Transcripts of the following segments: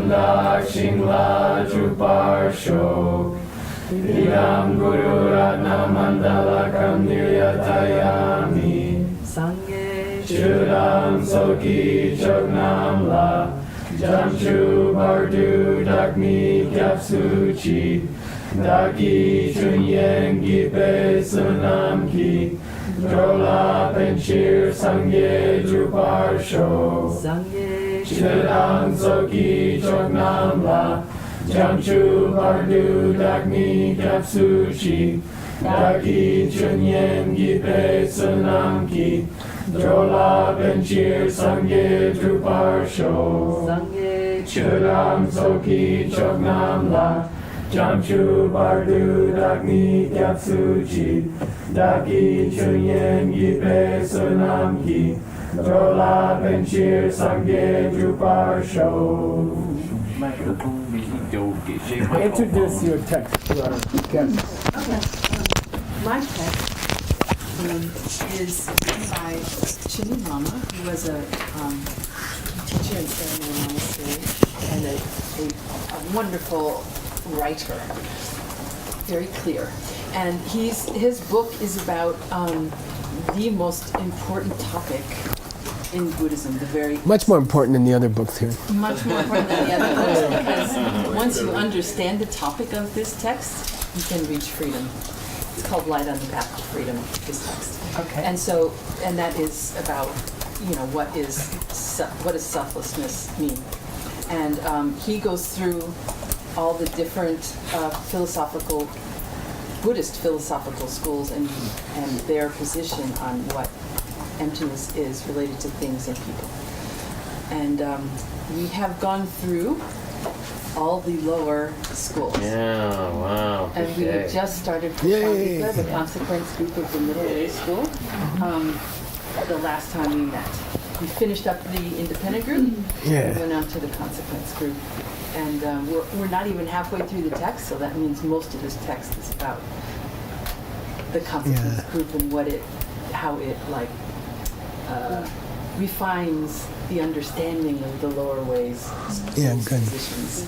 Nanda Shingla Juparsho Idam Guru Ratna Mandala Kam Niryatayami Sangye Chudam Soki Chognam La Jamchu Bardu Dakmi Gyapsuchi Daki Chunyen Gipe Sunam Ki Drola Penchir Sangye Juparsho Sangye Chidam Soki Chognam La Jamchu Bardu Dakmi Gyapsuchi Daki Chunyen Gipe Sunam Ki Drola Penchir Sangye Juparsho Sangye Chudam Soki Chognam La Jamchu Bardu Dakmi Gyapsuchi Daki Chunyen Gipe Sunam Ki Drola Penchir Sangye Juparsho. Introduce your text to our guests. Okay. My text is by Chini Lama, who was a teacher in ceremony monastery and a wonderful writer, very clear. And his book is about the most important topic in Buddhism, the very Much more important than the other books here. much more important than the other books, because once you understand the topic of this text, you can reach freedom. It's called Light on the Path to Freedom, this text. Okay. And that is about, what does selflessness mean? And he goes through all the different Buddhist philosophical schools and their position on what emptiness is related to things and people. And we have gone through all the lower schools. Yeah, wow. And we have just started Prashantika, the consequence group of the middle way school, the last time we met. We finished up the independent group, Yeah. we went on to the consequence group. And we're not even halfway through the text, so that means most of this text is about the consequence group and how it refines the understanding of the lower ways. Yeah, good. Positions.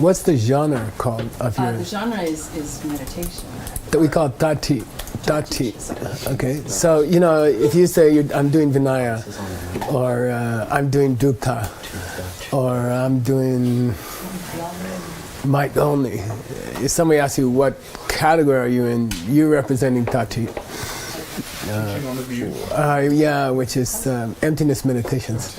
What's the genre called of The yours? genre is meditation. That we call Tati. Tati. Okay. So, if you say I'm doing Vinaya, or I'm doing Dukta, or I'm doing Might Only, if somebody asks you what category are you in, you're representing Tati. Which is emptiness meditations.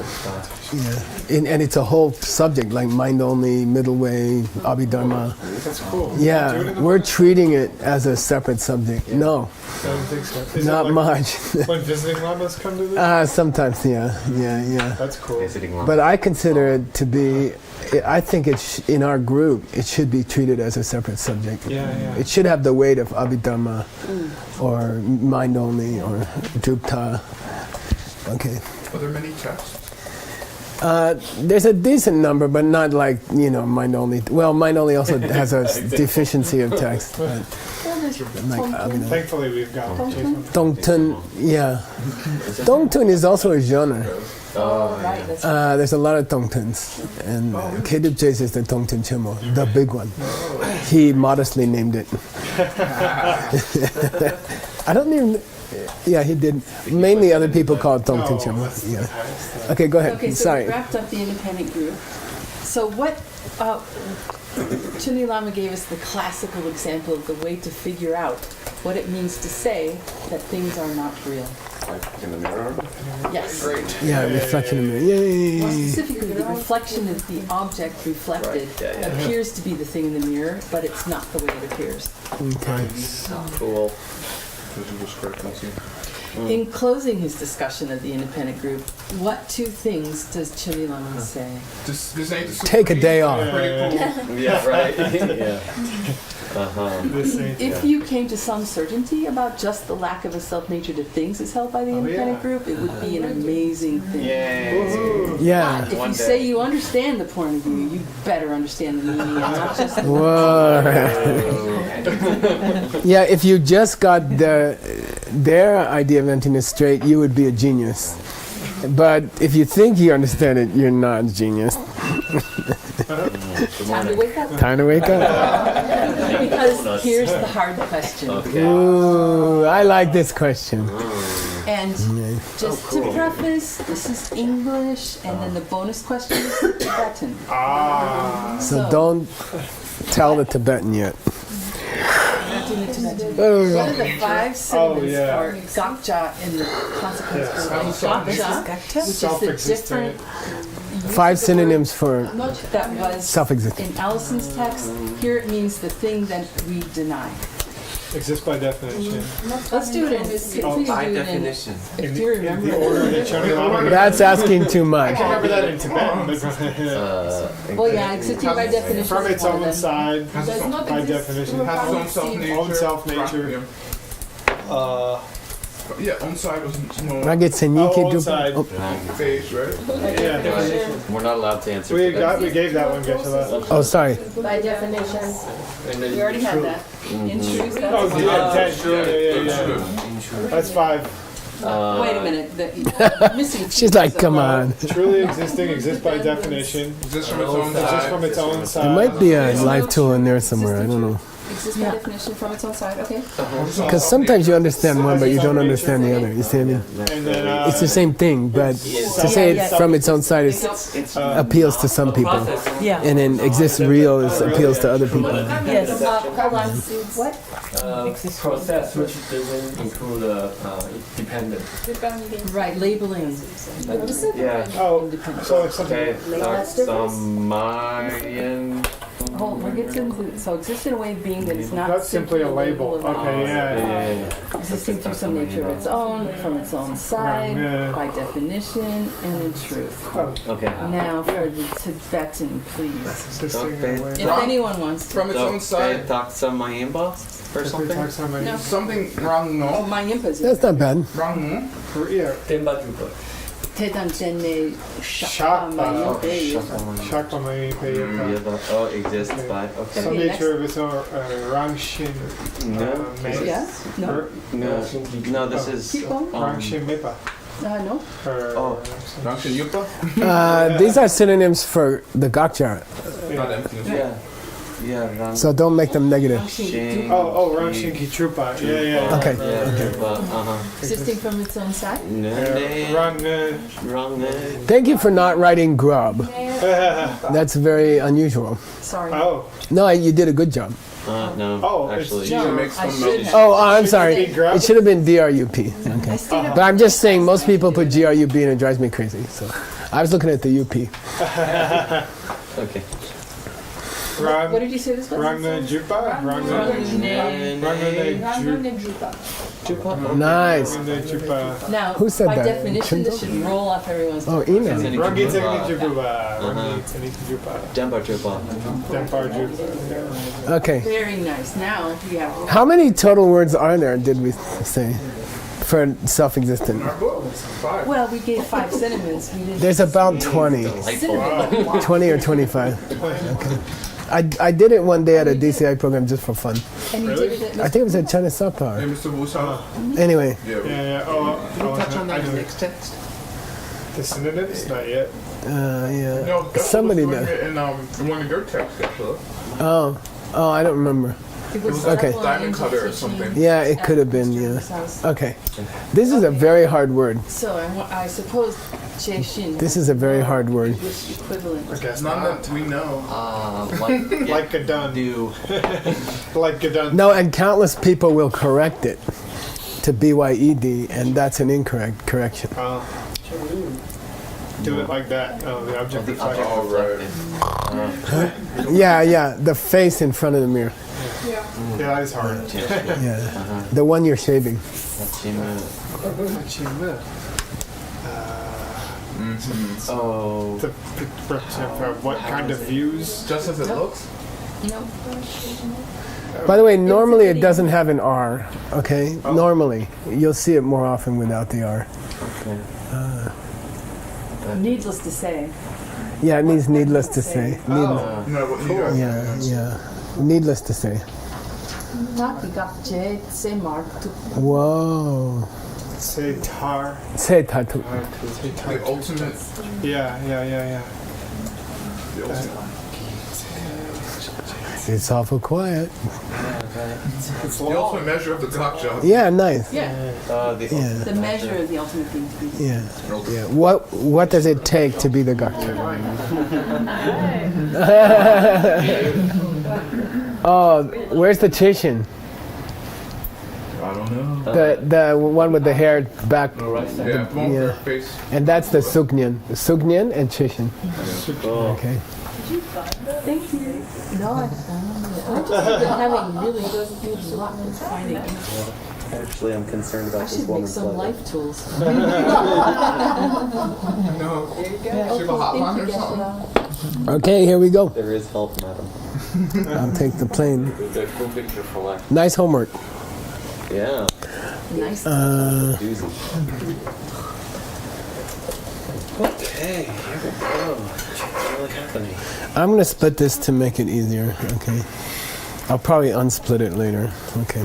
Yeah, and it's a whole subject like mind only, middle way, abhidharma. That's cool. Yeah, we're treating it as a separate subject. No, I don't think so. Is not it much. when visiting lamas come to this? Sometimes, yeah. That's cool. But I consider it to be. I think in our group, it should be treated as a separate subject. Yeah. It should have the weight of abhidharma, or mind only, or drupta. Okay. Are there many texts? There's a decent number, but not like mind only. Well, mind only also has a deficiency of text. But Thankfully, we've got Dongtun, yeah. Dongtun is also a genre. Right. That's There's a lot of Dongtuns, and Kedub Chase is the Dongtun Chimo, the big one. He modestly named it. I don't even. Yeah, he did. Mainly other people call it Dongtun Chimo. Yeah. Okay, go ahead. Okay, so Sorry. we wrapped up the independent group. So what Chuni Lama gave us the classical example of the way to figure out what it means to say that things are not real. Like in the mirror? Yes. Great. Yeah, reflection of mirror. Yay! More specifically, the reflection of the object reflected appears to be the thing in the mirror, but it's not the way it appears. Okay. Cool. Visual discrepancy. In closing his discussion of the independent group, what two things does Chuni Lama say? Take a day off. Yeah, right. Yeah. If you came to some certainty about just the lack of a self-nature to things as held by the independent group, it would be an amazing thing. Yeah. But if you say you understand the point of view, you better understand the meaning and not just Whoa. Yeah, if you just got their idea of emptiness straight, you would be a genius. But if you think you understand it, you're not a genius. Time to wake up. Time to wake up. Because here's the hard question. Ooh, I like this question. And just to preface, this is English, and then the bonus question is Tibetan. So don't tell the Tibetan yet. Not doing the Tibetan. Oh. What are the 5 synonyms yeah. for gakja in the consequence Yeah, for gakja, which is the Self-existent. different 5 synonyms for that was self-existent. in Allison's text. Here it means the thing that we deny. Exists by definition. Let's do it in please do By it definition. if you remember. The order that Chunilama. That's asking too much. I can remember that in Tibetan, but Well, yeah, existing by definition. from is its one of own them. side, Does not by exist. definition, Has its own self-nature. own self-nature. Yeah, on side was no Ragit Senyiki own side. face, right? Yeah, We're not allowed to answer. we gave that one, Geshe-la. Oh, sorry. By definition. We already had that. In truth, that's Oh, one. yeah, 10. Yeah. That's 5. Wait a minute. You're missing. She's like, come on. Truly existing, exists by definition. Exists from its own Exists side. from its own There side. might be a live tool in there somewhere. I don't know. Exists by definition from its own side. Okay. Because sometimes you understand one, but you don't understand the other. You see what I mean? And then, It's the same thing, but to say it from its own side is, appeals to some people. Yeah. And then exists real is appeals to other people. Yes. Hold on. What? Process which doesn't include dependent. Right. Labeling. Yeah. oh, so like something. Okay. Mayan. Oh, we'll get into so exists in a way of being that is not That's simply a label. of Okay, yeah. existing through some nature of its own, from its own side, Yeah. by definition, and in truth. Okay. Now for the Tibetan, please. Existing in a way. If anyone wants to. From its own side. Taksa Mayimba or something. No. Something wrong, Oh, no? my impas. That's not bad. Wrong, no? Yeah. Tenba Drupa. Tetan Tenne Shakpa. Shakpa. Shakpa Mayimpa. Oh, exists by. Some Okay. Okay, nature of its own Rangshin. No. Yeah? No? No, this is. Keep going. Rangshin Mipa. No? Oh. Rangshin Yupa? These are synonyms for the gakja, Not emptiness. Yeah. Yeah. Rang. so don't make them negative. Shing. Oh, Rangshin Kitrupa. Yeah. Okay. Yeah. Existing from its own side? Rang. Wrong. Thank you for not writing grub. That's very unusual. Sorry. Oh, No, you did a good job. No. Oh, it's Actually. G. No, makes I some should noise. have. Oh, I'm sorry. Be grub? It should have been DRUP. Okay. I stayed up. But I'm just saying, most people put GRUB and it drives me crazy. So I was looking at the UP. Okay. What did you say this was? Rangna Jupa? Rangna Jupa. Nice. Rangna Jupa. Now, Who said by that? definition, this should Chinzo? roll off everyone's Oh, tongue. email. Rangi Tekni Jupa. Rangi Tekni Jupa. Demba Drupa. Dempar Jupa. Okay. Very nice. Now we have How many total words are there, did we say, for self-existent? well, we gave 5 synonyms. We didn't. There's about 20. Synonym. 20 or 25. Okay. I did it one day at a DCI program just for fun. And you did it I at think it was at China South Hey, Power. Mr. Wusa. Anyway, Yeah. Oh, touch on that Next text. The synonyms? Not yet. yeah. No, that's Somebody was doing did. it in one of your texts, actually. Oh, I don't remember. It was Okay. Circle Diamond cutter or Teaching something. Yeah, it at could have been, Mr. yeah. Rupert's house. Okay. This is a very hard word. So I suppose Jie-Shin This is a very hard word. English equivalent. I guess None not. that we know. Like Gadun. Do. Like Gadun. No, and countless people will correct it to BYED, and that's an incorrect correction. Do it like that. Oh, the object reflection. Oh, right. Yeah, the face in front of the mirror. Yeah, that is hard. Yeah, the one you're shaving. Oh. To represent for what kind of views? Just as it looks? No. By the way, normally it doesn't have an R, okay? Normally. You'll see it more often without the R. Okay. Needless to say. Yeah, it means needless to say. No, but you guys. Yeah. Needless to say. Nakigakje se mark to Whoa. Say tar. 세타투. The ultimate. Yeah. The ultimate. It's awful quiet. The ultimate measure of the gotcha. Yeah, nice. Yeah, Yeah, the measure of the ultimate thing to be. yeah, yeah. What does it take to be the gakta? Oh, where's the chishin? I don't know. The one with the hair back, Yeah, the one with Yeah. their face. and that's the sugnan and chishin. Oh. Okay. Thank you. No, I just been having really good luck with finding. Actually, I'm concerned I about this should make woman's some letter. life tools. No. There you go. Should have a hotline or Thank you, something. Geshe-la. Okay, here we go. There is help, madam. I'll take the plane. Go picture for life. Nice homework. Yeah. Nice. Doozy. Okay, here we go. What's really happening? I'm gonna split this to make it easier. Okay. I'll probably unsplit it later. Okay.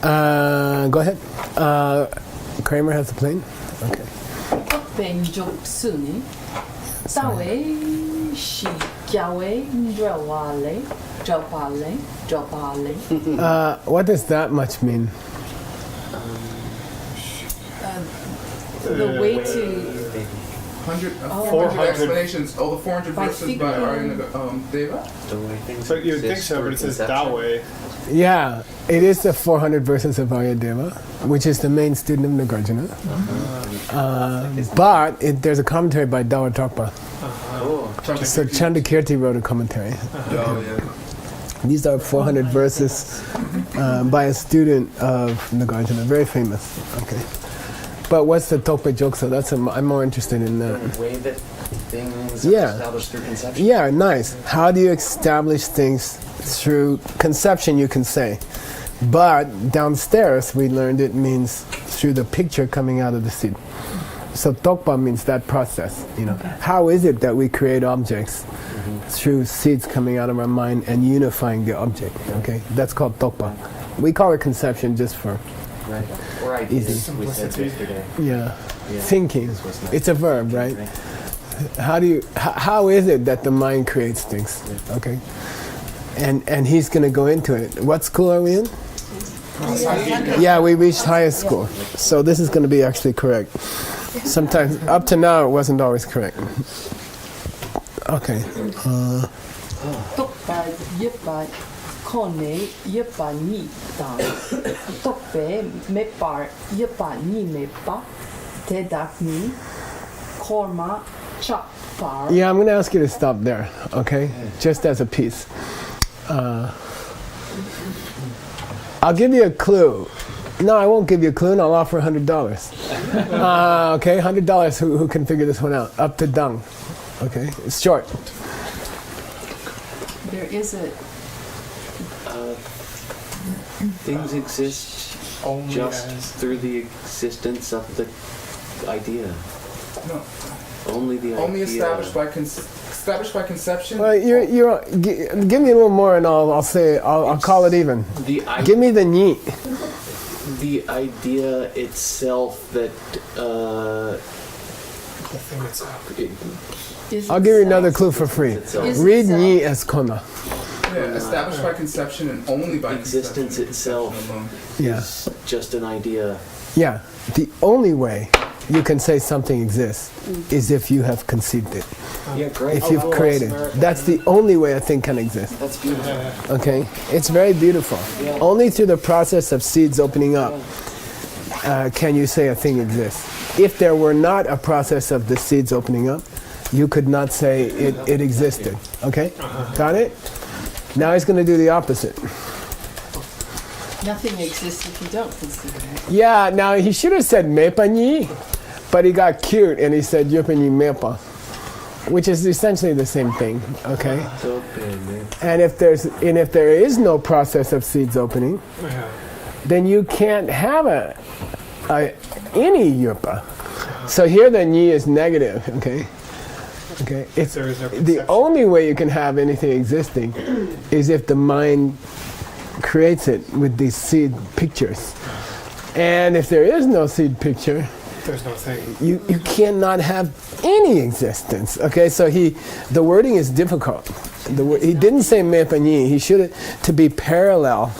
Go ahead. Kramer has the plane. Okay. 벤족순이 따웨 시갸웨 드라왈레 What does that much mean? The way to 400 explanations. Oh, the 400 By verses by figuring- Arya Deva? The way things So you would think exist so, through but it says conception. that way. Yeah, it is the 400 verses of Aryadeva, which is the main student of Nagarjuna. But there's a commentary by Dawa Tokpa. Cool. So Chandakirti wrote a commentary. Oh, yeah. These are 400 verses by a student of Nagarjuna, very famous. Okay. But what's the Tokpa Joksa? I'm more interested in that. The way that things Yeah. are established through conception. Yeah, nice. How do you establish things through conception, you can say. But downstairs, we learned it means through the picture coming out of the seed. So Tokpa means that process, you know. How is it that we create objects through seeds coming out of our mind and unifying the object, okay? That's called Tokpa. We call it conception just for, Right. Or ideas, Easy. we said yesterday. yeah, Yeah. thinking. This was nice. It's a verb, right? How is it that the mind creates things, okay? And he's going to go into it. What school are we in? Yeah, we reached highest school. So this is going to be actually correct. Sometimes, up to now, it wasn't always correct. Okay. 똑바 예빠 코네 예빠 니당 똑베 메빠 예빠 니 메빠 대답니 코마 찹파 Yeah, I'm going to ask you to stop there, okay? Just as a piece. I'll give you a clue. No, I won't give you a clue, and I'll offer $100. Okay, $100. Who can figure this one out? Up to dung. Okay, it's short. There is a Things exist just through the existence of the idea. No. Only the idea. Only established by conception. Well, give me a little more, and I'll call it even. Give me the ni. The idea itself that is I'll give you another clue for free. itself, Is Read itself. ni as kona. Yeah, established by conception and only by existence conception. itself Alone. Yeah. is just an idea. Yeah. The only way you can say something exists is if you have conceived it. Yeah, great. If you've created. That's the only way a thing can exist. That's beautiful. Okay? It's very beautiful. Only through the process of seeds opening up can you say a thing exists. If there were not a process of the seeds opening up, you could not say it existed. Okay? Got it? Now he's going to do the opposite. Nothing exists if you don't consider it. Yeah, now he should have said mepanyi, but he got cute and he said yupanyi mepa, which is essentially the same thing. Okay? And if there is no process of seeds opening, then you can't have any yupa. So here the ni is negative, okay? Okay. It's There is no the conception. only way you can have anything existing is if the mind creates it with these seed pictures. And if there is no seed picture, There's no thing. you cannot have any existence. Okay, so the wording is difficult. He didn't say mepanyi. He should have, to be parallel,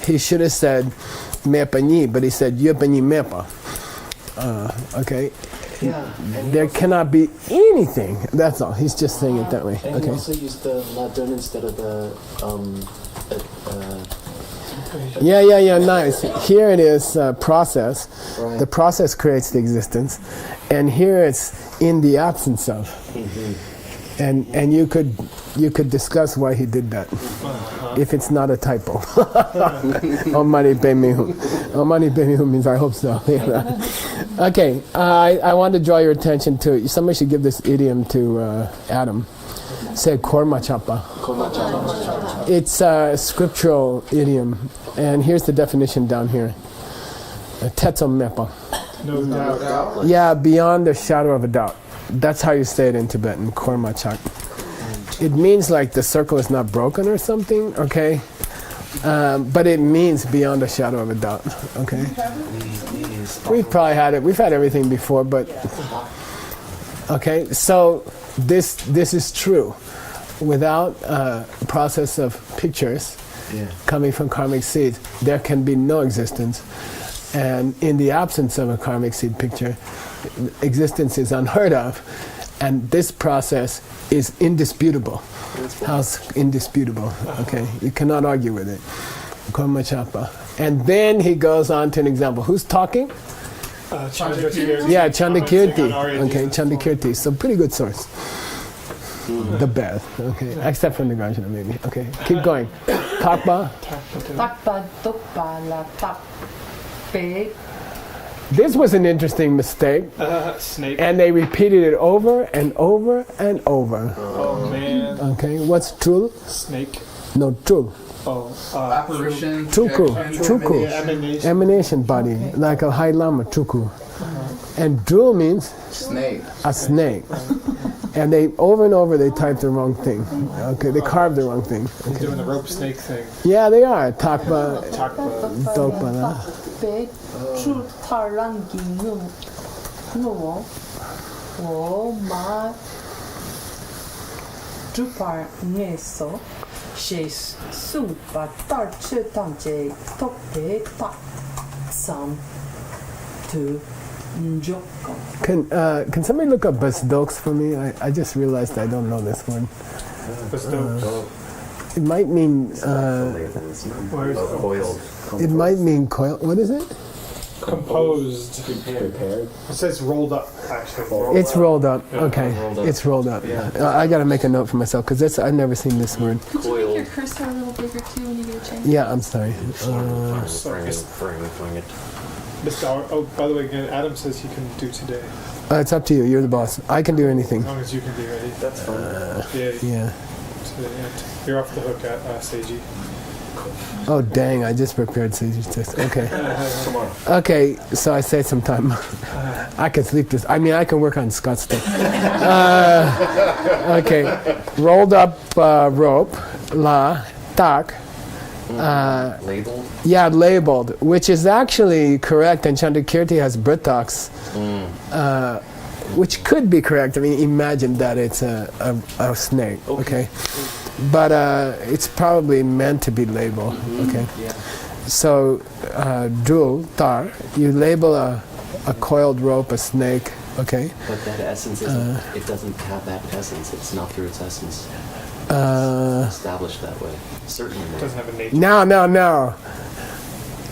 he should have said mepanyi, but he said yepanyi mepa. Okay, Yeah. And there cannot be anything. That's all. He's just saying it that way. And Okay. he also used the ladun instead of the Yeah, nice. Here it is process. right. The process creates the existence, and here it's in the absence of. And you could discuss why he did that, if it's not a typo. Omani Bemihu. Omani Bemihu means I hope so. Okay, I want to draw your attention to, somebody should give this idiom to Adam. Say korma chapa. It's a scriptural idiom, and here's the definition down here. Tetso mepa. No doubt. Yeah, beyond the shadow of a doubt. That's how you say it in Tibetan, korma chak. It means like the circle is not broken or something, okay? But it means beyond a shadow of a doubt, okay? We've probably had it. We've had everything before, but... Okay, so this is true. Without a process of pictures coming from karmic seeds, there can be no existence. And in the absence of a karmic seed picture, existence is unheard of. And this process is indisputable. How's indisputable? Okay, you cannot argue with it. Karma chapa. And then he goes on to an example. Who's talking? Chandrakirti. Yeah, Chandrakirti. Commenting on Okay, Arya Chandrakirti. So pretty good source. The best. Okay, except for Nagarjuna maybe. Okay, keep going. Takpa. Takpa tukpa la tak pe. This was an interesting mistake, Snake. and they repeated it over and over and over. Oh man. Okay, what's trul? Snake. No, trul. Oh. Apparition. Chuku. projection, Chuku. Emanation. Emanation body, like a high lama, chuku. And drul means Snake. a snake. And they over and over they typed the wrong thing. Okay, they carved the wrong thing. He's doing the rope snake thing. Yeah, they are. Takpa, Takpa. dokpa. Na. pe chu tar lang gi nu wo ma chu par nge so she su pa tar che tang je tok pe ta sam tu njoko. Can somebody look up basdoks for me? I just realized I don't know this word. Bestow. It might mean Where's Coiled. it might mean coil. What is it? composed? Prepared. It says rolled up, actually. It's rolled up. Yeah, Okay, rolled up. it's rolled up. I got to make a note for myself because I've never seen this word. Could you make your cursor a little bigger too when you get a chance? Yeah, I'm sorry. Bestow. Oh, by the way, again, Adam says he can do today. It's up to you. You're the boss. I can do anything. As long as you can be ready. That's fine. Yeah, Yeah. today, you're off the hook at Seiji. Oh dang! I just prepared Caesar's test. Okay. Tomorrow. Okay. So I saved some time. I can sleep this. I mean, I can work on Scott's stuff. Okay. Rolled up rope. La tak. Labeled. Yeah, labeled, which is actually correct, and Chandrakirti has Britox, which could be correct. I mean, imagine that it's a snake, okay? But it's probably meant to be labeled, okay? Yeah. So, dul, tar, you label a coiled rope, a snake, okay? But that essence isn't. It doesn't have that essence. It's not through its essence. Established that way. Certainly not. Doesn't have a nature. Now.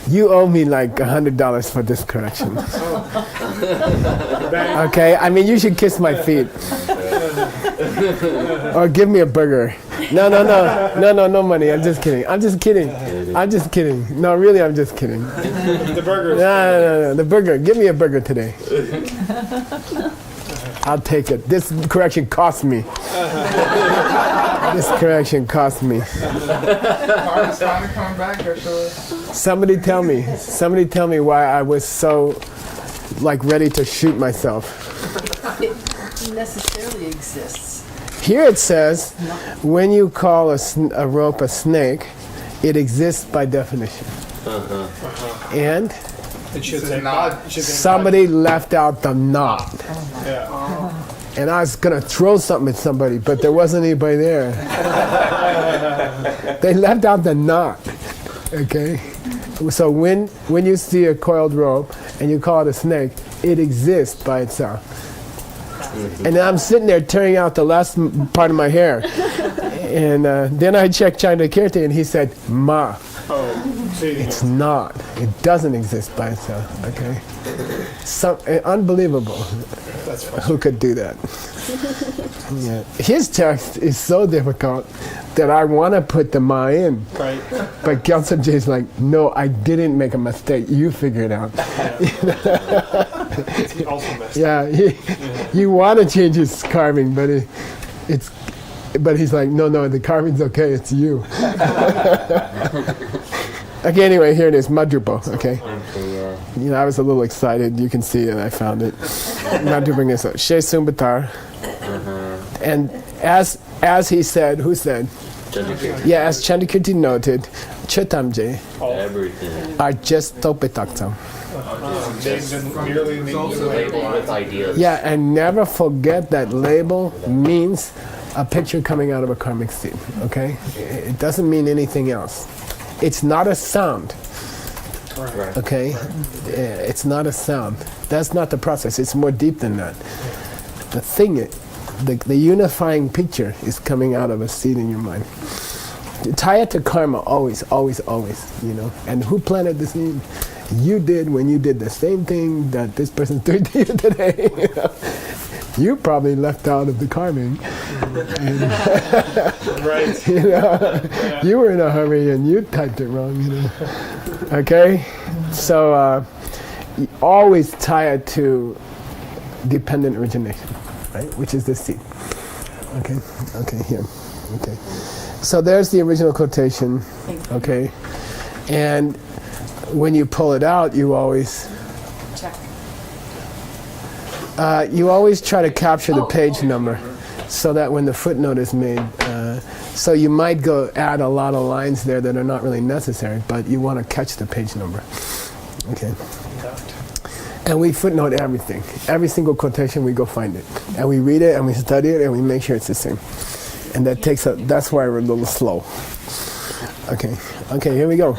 You owe me like $100 for this correction. Okay, I mean, you should kiss my feet. Or give me a burger. No money. I'm just kidding. No, really, I'm just kidding. The burger. No, the burger. Give me a burger today. I'll take it. This correction cost me. This correction cost me. Karma's finally coming back, or shall we? Somebody tell me why I was so like ready to shoot myself. It necessarily exists. Here it says, when you call a rope a snake, It exists by definition. And It should This say is not- God. It should say somebody left out the not. God. Yeah. And I was going to throw something at somebody, but there wasn't anybody there. They left out the knot. Okay? So when you see a coiled rope and you call it a snake, it exists by itself. And I'm sitting there tearing out the last part of my hair. And then I checked China Kirti and he said, Ma. Oh, see. It's not. It doesn't exist by itself. Okay? Unbelievable. That's funny. Who could do that? Yeah. His text is so difficult that I want to put the Ma in. Right. But Gyaltsab J's like, no, I didn't make a mistake. You figure it out. He also messed up. Yeah, you want to change his carving, but but he's like, no, the carving's okay. It's you. Okay, anyway, here it is, Madrupo. Okay. You know, I was a little excited. You can see it. I found it. Madrupo is She Sumbatar. And as he said, who said? Yeah, as Chandakirti noted, Chetamje Everything. are just Topetaktam. Names and merely names and Labeled with ideas. Yeah, and never forget that label means a picture coming out of a karmic seed, okay? It doesn't mean anything else. It's not a sound, Right. okay? It's not a sound. That's not the process. It's more deep than that. The thing, the unifying picture is coming out of a seed in your mind. Tie it to karma, always, always, always, you know? And who planted the seed? You did when you did the same thing that this person's doing to you today. You know? You probably left out of the carving. Right. You know, you were in a hurry and you typed it wrong. You know. Okay, so you always tie it to dependent origination, right? Which is the seed. Okay. Okay. Here. Okay. So there's the original quotation. Okay, and when you pull it out, you always. Check. You always try to capture the page number so that when the footnote is made, so you might go add a lot of lines there that are not really necessary, but you want to catch the page number. Okay. And we footnote everything. Every single quotation, we go find it. And we read it and we study it and we make sure it's the same. And that takes that's why we're a little slow. Okay. Okay, here we go.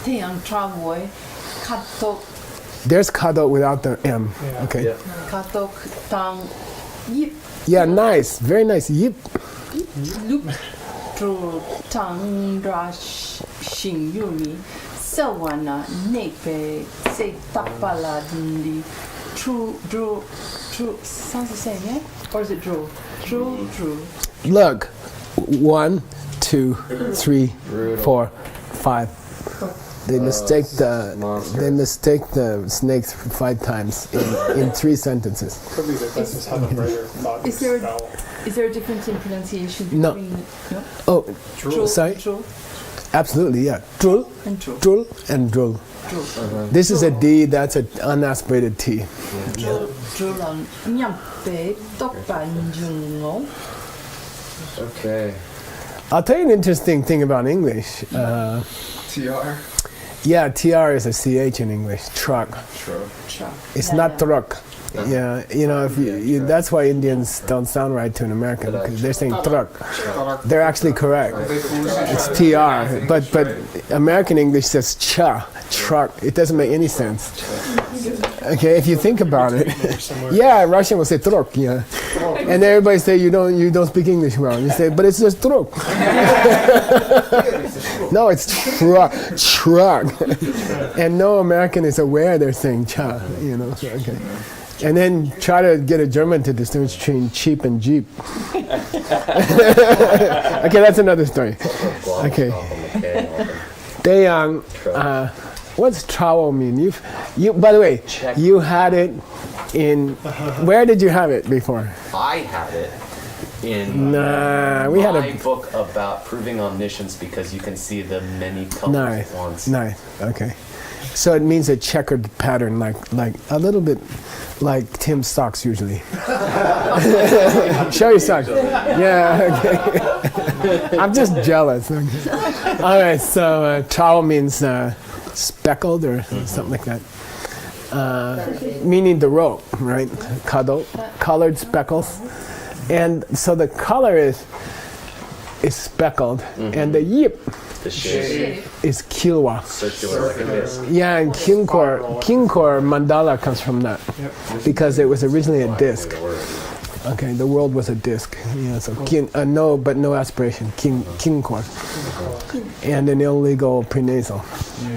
태양 트라보의 카톡 There's kado without the M. Yeah. Okay. Yeah. 카톡 당 잎 Yeah, nice. Very nice. Yip. 루 당라 신유미 세와나 네페 세 딱발라딘디 true sounds the same, yeah? Or is it drew? Drew. Look. 1, 2, 3, 4, 5. They mistake the snakes 5 times in 3 sentences. Could be that that's just how the writer thought. Is there- spell. Is there a difference in pronunciation No. between Oh, Drool. sorry. Drool Absolutely, yeah. Drul, and drool? drul, and drul. This is a D. That's an unaspirated T. 드롤은 냠페 떡반중어 Okay. I'll tell you an interesting thing about English. TR. Yeah, TR is a CH in English. Truck. True. It's not truck. Yeah, you know, if you that's why Indians don't sound right to an American because they're saying truck. They're actually correct. It's TR, but American English says cha, truck. It doesn't make any sense. Okay, if you think about it. Yeah, Russian will say truk, yeah. And everybody say you don't speak English well. You say, but it's just truk. No, it's truck. And no American is aware they're saying cha, you know. So, okay. And then try to get a German to distinguish between cheap and jeep. Okay, that's another story. Okay. Taeyang, what's trowel mean? You. By the way, you had it in. Where did you have it before? I had it in We had my book about proving omniscience because you can see the many colors Nice, at once. nice. Okay. So it means a checkered pattern, like a little bit like Tim's socks usually. Show your socks. Yeah. Okay. I'm just jealous. All right, so chao means speckled or something like that. Meaning the rope, right? Kado, colored speckles. And so the color is speckled, and the yip The shape. is kilwa. Circular like a disc. Yeah, and kinkor mandala comes from that because it was originally a disc. Okay, the world was a disc. Yeah, so no aspiration. Kinkor, and an illegal prenasal.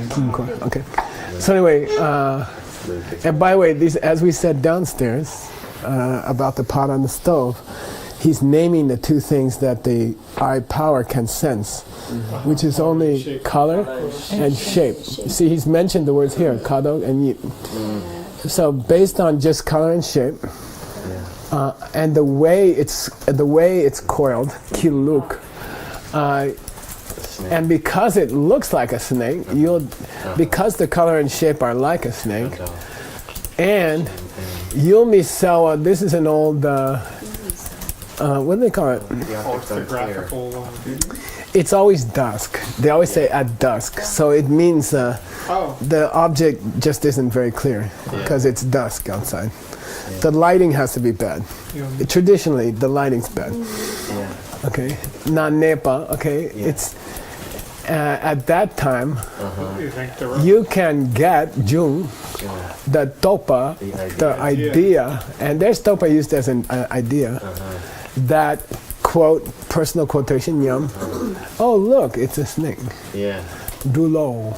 Kinkor. Okay. So anyway, and by the way, these, as we said downstairs about the pot on the stove, he's naming the two things that the eye power can sense, which is only color and shape. See, he's mentioned the words here, kado and yip. So based on just color and shape, and the way it's coiled, kiluk, and because it looks like a snake, because the color and shape are like a snake, and Yumisawa, this is an old, what do they call it? Orthographical. It's always dusk. They always say at dusk. So it means the object just isn't very clear because it's dusk outside. The lighting has to be bad. Traditionally, the lighting's bad. Okay? Na-nepa, okay? It's at that time, you can get jung, the topa, the idea, and there's topa used as an idea, that quote, personal quotation, yum, oh look, it's a snake. Yeah. Dulo.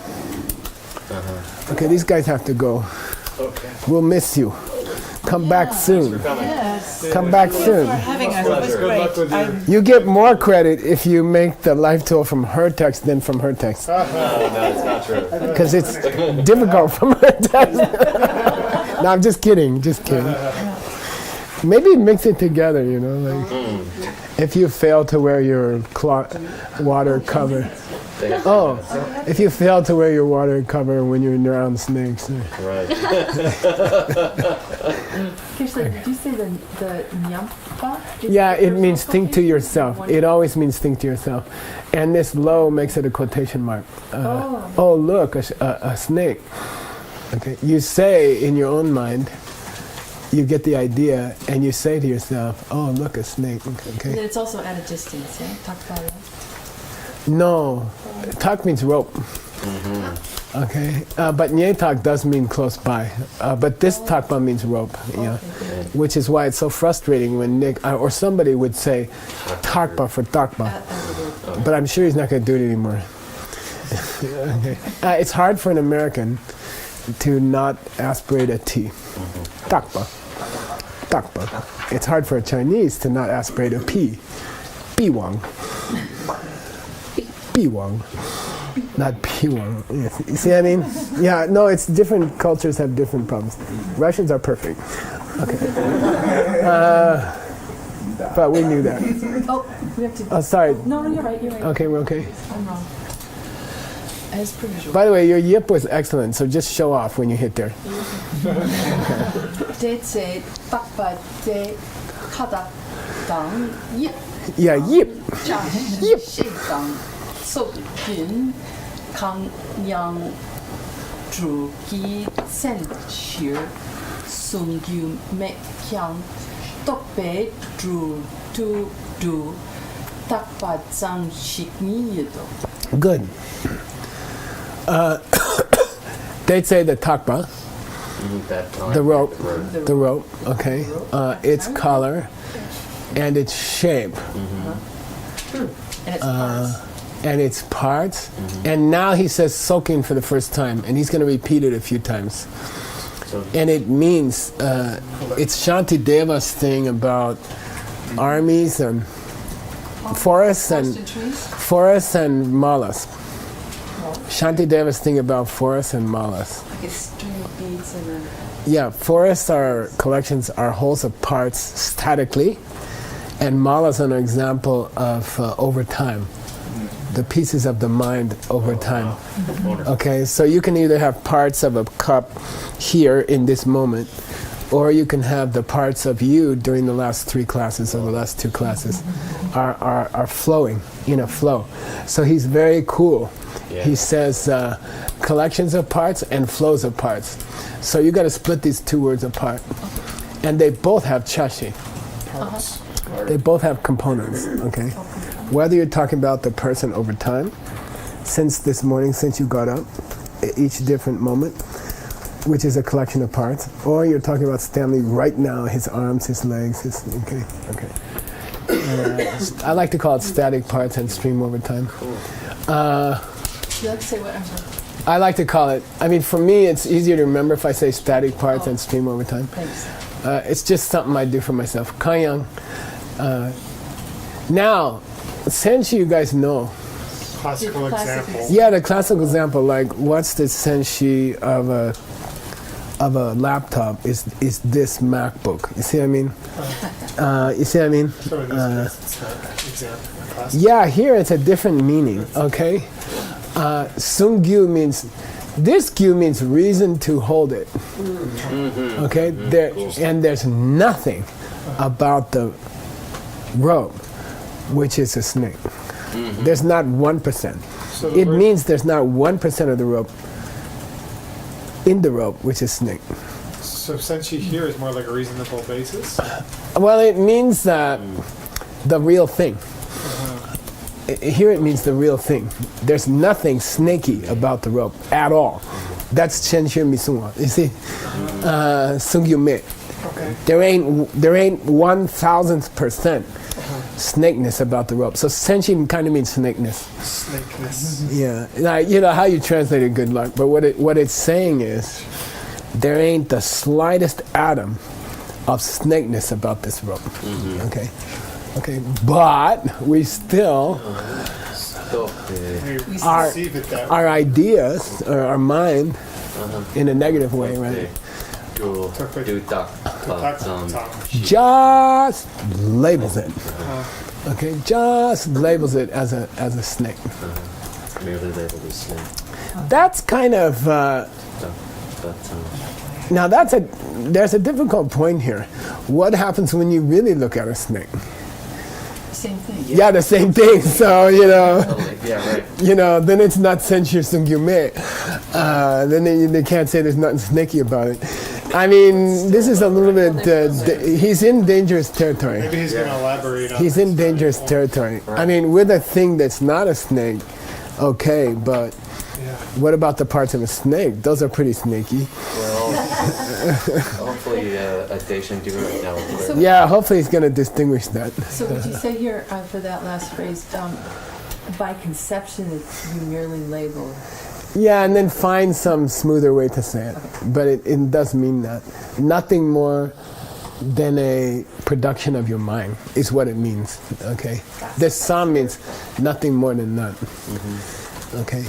Okay, these guys have to go. Okay. We'll miss you. Come back soon. Yes. Come back soon. Having us. It was Good luck great. with you. You get more credit if you make the live tool from her text than from her text. No, it's not true. Because it's difficult from her text. No, I'm just kidding. Just kidding. Maybe mix it together, you know, like if you fail to wear your water cover. Oh, if you fail to wear your water cover when you're around snakes. Right. Kisha, did you say the nyampa? Yeah, it means think to yourself. It always means think to yourself. And this lo makes it a quotation mark. Oh, look, a snake. Okay, you say in your own mind, you get the idea, and you say to yourself, oh, look, a snake. And Okay. then it's also at a distance, yeah? Talk about it. No, tak means rope. Okay, but nye tak does mean close by. But this takpa means rope, yeah. Which is why it's so frustrating when Nick or somebody would say takpa for takpa. But I'm sure he's not going to do it anymore. Okay. It's hard for an American to not aspirate a T. Takpa. Takpa. It's hard for a Chinese to not aspirate a P. Biwang. Biwang. Not Biwang. Yes. You see what I mean? Yeah, no, it's different cultures have different problems. Russians are perfect. Okay. But we knew that. Oh, we have to. Oh, sorry. No, you're right. You're right. Okay, we're okay. I'm wrong. As per usual. By the way, your yip was excellent, so just show off when you hit there. Dece takpa de kada dang yip Yeah, yip. yip dang so bin kang yang zhu gi sen chiu sung yu me kyang tok pe zhu tu du takpa zang shik ni yido. Good. They'd say the takpa, the rope, okay, its color and its shape and its parts. And now he says soaking for the first time, and he's going to repeat it a few times. And it means it's Shanti Deva's thing about armies and forests and malas. Shanti Deva's thing about forests and malas. Like a string of beads and a... Yeah, forests are collections, are wholes of parts statically, and malas are an example of over time, the pieces of the mind over time. Okay, so you can either have parts of a cup here in this moment, or you can have the parts of you during the last 3 classes or the last 2 classes are flowing in a flow. So he's very cool. Yeah. He says collections of parts and flows of parts. So you got to split these 2 words apart. And they both have chashi. They both have components, okay? Whether you're talking about the person over time, since this morning, since you got up, each different moment, which is a collection of parts, or you're talking about Stanley right now, his arms, his legs, okay. I like to call it static parts and stream over time. You like to say what? I'm sorry. I like to call it, I mean, for me, it's easier to remember if I say static parts and stream over time. Thanks. It's just something I do for myself. Kanyang. Now, senshi you guys know. Classical example. Yeah, the classical example, like what's the senshi of a laptop is this MacBook. You see what I mean? You see what I mean? So this example. Classical. Yeah, here it's a different meaning, okay? Sungyu means, this gyu means reason to hold it. Okay? And there's nothing about the rope, which is a snake. There's not 1%. So It means there's not 1% of the rope in the rope, which is snake. So senshi here is more like a reasonable basis. Well, it means that the real thing. Here it means the real thing. There's nothing snaky about the rope at all. That's Chenshir Misunwa. You see? Sungyu Me. Okay. There ain't 1,000% snakeness about the rope. So senshi kind of means snakeness. Snakeness. Yeah. Like, you know how you translate it, good luck. But what it's saying is there ain't the slightest atom of snakeness about this rope. Okay. Okay. But we still We Our- perceive it that way. our ideas or our mind in a negative way, right? Just labels it. Okay, just labels it as a snake. Merely labeled as snake. That's kind of now there's a difficult point here. What happens when you really look at a snake? Same thing. Yeah, the same thing. So Yeah, right. then it's not senshir sungyume. Then they can't say there's nothing snaky about it. I mean, this is a little bit. He's in dangerous territory. Maybe he's going to elaborate on He's this. in dangerous territory. I mean, with a thing that's not a snake, okay, but Yeah. what about the parts of a snake? Those are pretty snaky. Well, hopefully a Daishin do it now. So- Yeah, hopefully he's going to distinguish that. So would you say here for that last phrase, by conception, you merely label? Yeah, and then find some smoother way to say it. But it does mean that. Nothing more than a production of your mind is what it means, okay? This sam means nothing more than that, okay?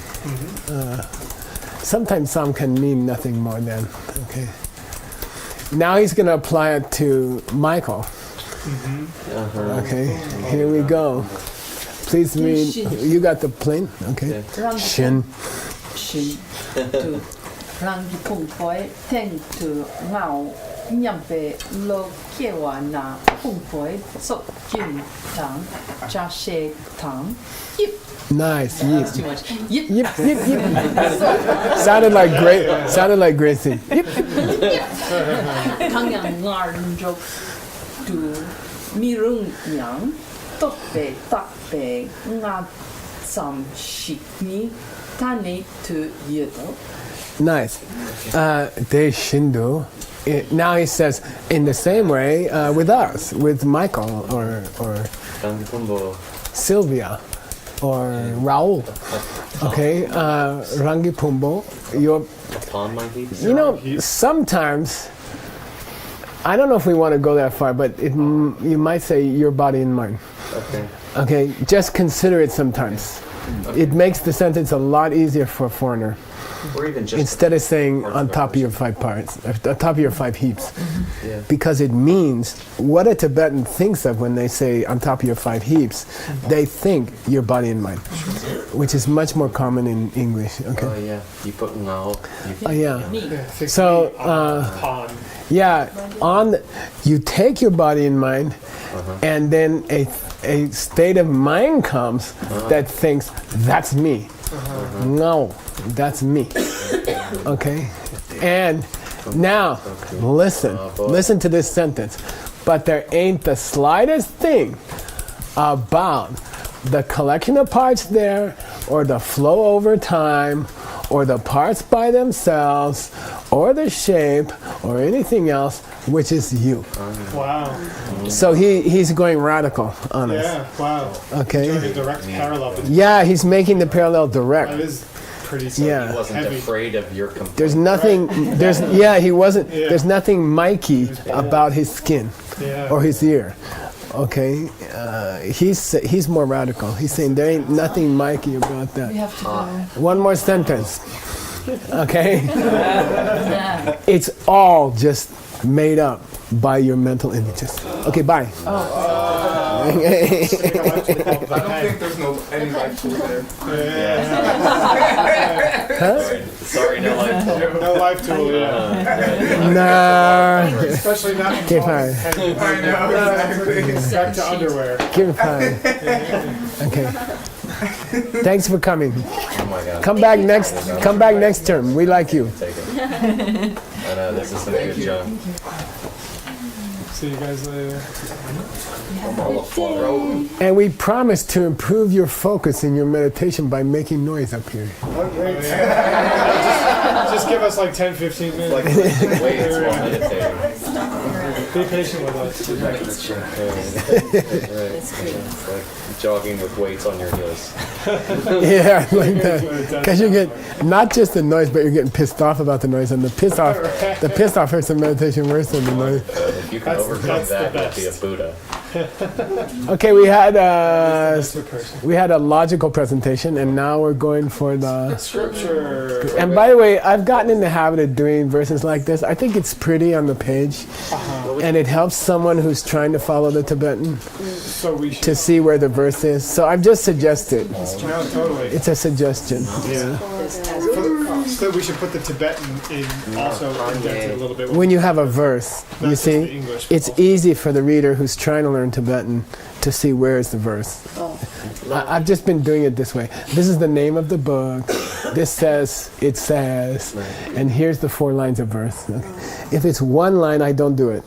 Sometimes sam can mean nothing more than, okay? Now he's going to apply it to Michael. Okay, here we go. Please read. You got the plane? Okay. Shin. Shin to rangi pung poi teng to ngao nyampe lo kiewa na pung poi so jin tang cha she tang yip. Nice. That's Yip. too much. Yip. Yip, yip, yip. Sounded like Gracie. Yip. Kangyang ngar njok to mirung yang tope takpe nga sam shikni tane to yedo. Nice. De Shindu. Now he says, in the same way with us, with Michael or Sylvia or Raul. Okay, Rangi Pumbo. Upon my heat? Sometimes, I don't know if we want to go that far, but you might say your body and mind. Okay. Okay, just consider it sometimes. It makes the sentence a lot easier for a foreigner. Or even just Instead of saying on top of your 5 parts, on top of your 5 heaps. Yeah. Because it means what a Tibetan thinks of when they say on top of your 5 heaps, they think your body and mind. which is much more common in English. Okay. Oh yeah, you put ngao. Oh yeah. Yeah, So, pawn. Yeah, you take your body and mind, and then a state of mind comes that thinks that's me. No, that's me. Okay, and now listen to this sentence. But there ain't the slightest thing about the collection of parts there, or the flow over time, or the parts by themselves, or the shape, or anything else, which is you. Wow. So he's going radical on us. Yeah, wow. Okay. Doing a direct parallel. Yeah, he's making the parallel direct. That is pretty Yeah. He wasn't heavy. afraid of your complaint. There's nothing. He wasn't. Yeah. There's nothing Mikey about his skin Yeah. or his ear. Okay, he's more radical. He's saying there ain't nothing Mikey about We that. have to go. One more sentence. Okay, Yeah. it's all just made up by your mental images. Okay, bye. I I don't think there's any life tool there. Sorry, no life. No life tool, yeah. Nah. Especially not in Okay, clothes. I know, exactly. Back to underwear. Give it five. Okay. Thanks for coming. Oh my god. Come back next term. We like you. Take it. I know this is some good junk. See you guys later. And we promise to improve your focus in your meditation by making noise up here. Just give us like 10, 15 minutes. Like weights while meditating. Be patient with us. It's like jogging with weights on your heels. Yeah, like that. Because you get not just the noise, but you're getting pissed off about the noise, and the pissed off hurts the meditation worse than the noise. If you can overcome that, you'll be a Buddha. Okay, we had a logical presentation, and now we're going for the Scripture. And by the way, I've gotten in the habit of doing verses like this. I think it's pretty on the page, and it helps someone who's trying to follow the Tibetan So we should. to see where the verse is. So I've just suggested. No, totally. It's a suggestion. Yeah. So we should put the Tibetan in also indented a little bit. When you have a verse, Not you just the see, English, it's also. easy for the reader who's trying to learn Tibetan to see where is the verse. I've just been doing it this way. This is the name of the book. This says, it says, and here's the 4 lines of verse. If it's one line, I don't do it,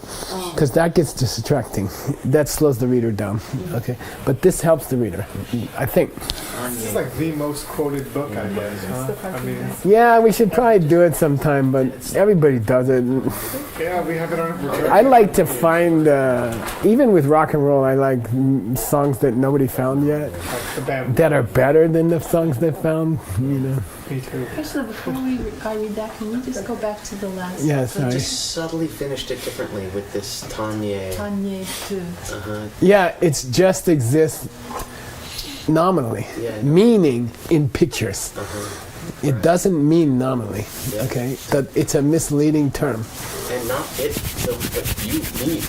because that gets distracting. That slows the reader down. Okay, but this helps the reader, I think. This is like the most quoted book, I guess. Huh? I mean, Yeah, we should probably do it sometime, but everybody does it. yeah, we have it on. I like to find, even with rock and roll, I like songs that nobody found yet, The band. that are better than the songs they found. You know. Me too. Actually, before I read that, can you just go back to the last Yeah, I sorry. just subtly finished it differently with this Tanya. Tanya to Yeah, it's just exists nominally, Yeah. meaning in pictures. It doesn't mean nominally. Yeah. Okay, that it's a misleading term. And not it, but you, me.